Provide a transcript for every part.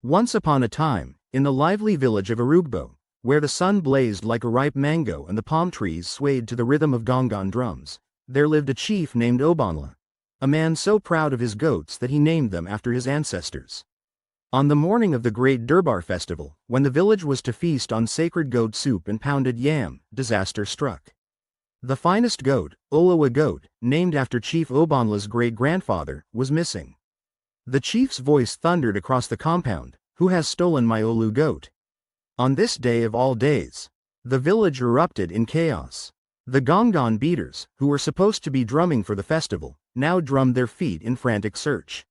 Once upon a time, in the lively village of Arugbo, where the sun blazed like a ripe mango and the palm trees swayed to the rhythm of gongon drums, there lived a chief named Obanla, a man so proud of his goats that he named them after his ancestors. On the morning of the great Durbar festival, when the village was to feast on sacred goat soup and pounded yam, disaster struck. The finest goat, Olowa goat, named after Chief Obanla's great-grandfather, was missing. The chief's voice thundered across the compound, "Who has stolen my Olu goat?" On this day of all days, the village erupted in chaos. The gongon beaters, who were supposed to be drumming for the festival, now drummed their feet in frantic search.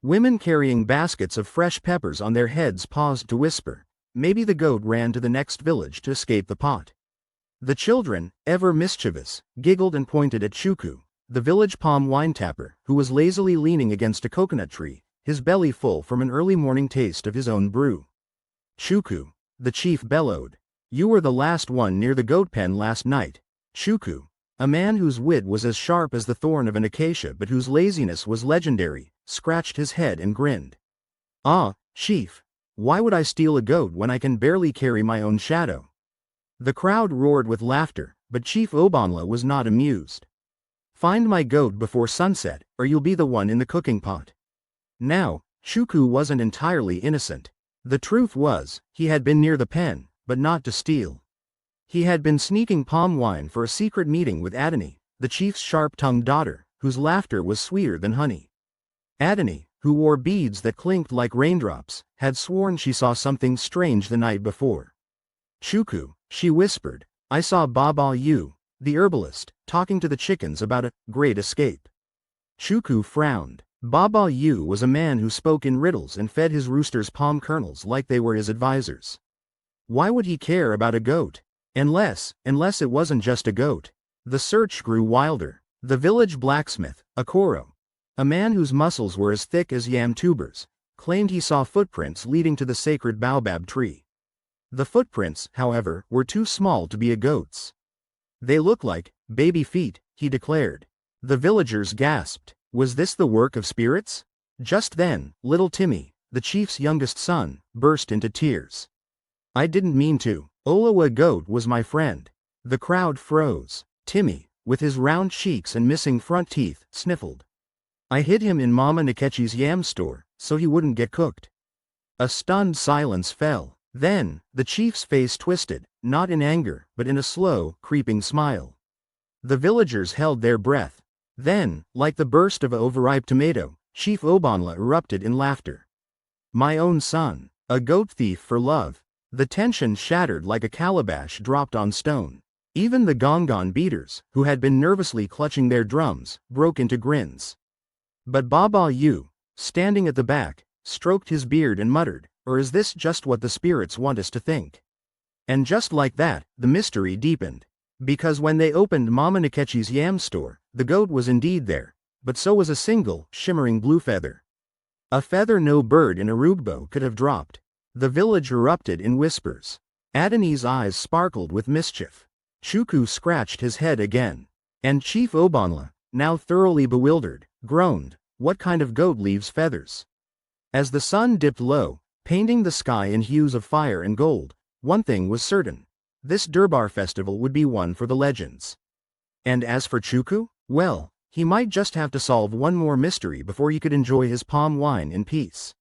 Women carrying baskets of fresh peppers on their heads paused to whisper. Maybe the goat ran to the next village to escape the pot. The children, ever mischievous, giggled and pointed at Chuku, the village palm wine tapper, who was lazily leaning against a coconut tree, his belly full from an early morning taste of his own brew. "Chuku," the chief bellowed, "you were the last one near the goat pen last night." Chuku, a man whose wit was as sharp as the thorn of an acacia but whose laziness was legendary, scratched his head and grinned. "Ah, chief, why would I steal a goat when I can barely carry my own shadow?" The crowd roared with laughter, but Chief Obanla was not amused. "Find my goat before sunset, or you'll be the one in the cooking pot." Now, Chuku wasn't entirely innocent. The truth was, he had been near the pen, but not to steal. He had been sneaking palm wine for a secret meeting with Adani, the chief's sharp-tongued daughter, whose laughter was sweeter than honey. Adani, who wore beads that clinked like raindrops, had sworn she saw something strange the night before. "Chuku," she whispered, "I saw Baba Yu, the herbalist, talking to the chickens about a great escape." Chuku frowned. Baba Yu was a man who spoke in riddles and fed his roosters palm kernels like they were his advisors. Why would he care about a goat? Unless it wasn't just a goat. The search grew wilder. The village blacksmith, Akoro, a man whose muscles were as thick as yam tubers, claimed he saw footprints leading to the sacred baobab tree. The footprints, however, were too small to be a goat's. "They look like baby feet," he declared. The villagers gasped. Was this the work of spirits? Just then, little Timmy, the chief's youngest son, burst into tears. "I didn't mean to. Olowa goat was my friend." The crowd froze. Timmy, with his round cheeks and missing front teeth, sniffled. "I hid him in Mama Nkechi's yam store, so he wouldn't get cooked." A stunned silence fell. Then, the chief's face twisted, not in anger, but in a slow, creeping smile. The villagers held their breath. Then, like the burst of an overripe tomato, Chief Obanla erupted in laughter. "My own son, a goat thief for love." The tension shattered like a calabash dropped on stone. Even the gongon beaters, who had been nervously clutching their drums, broke into grins. But Baba Yu, standing at the back, stroked his beard and muttered, "Or is this just what the spirits want us to think?" And just like that, the mystery deepened. Because when they opened Mama Nkechi's yam store, the goat was indeed there, but so was a single, shimmering blue feather. A feather no bird in Arugbo could have dropped. The village erupted in whispers. Adani's eyes sparkled with mischief. Chuku scratched his head again. And Chief Obanla, now thoroughly bewildered, groaned, "What kind of goat leaves feathers?" As the sun dipped low, painting the sky in hues of fire and gold, one thing was certain. This Durbar festival would be one for the legends. And as for Chuku, well, he might just have to solve one more mystery before he could enjoy his palm wine in peace.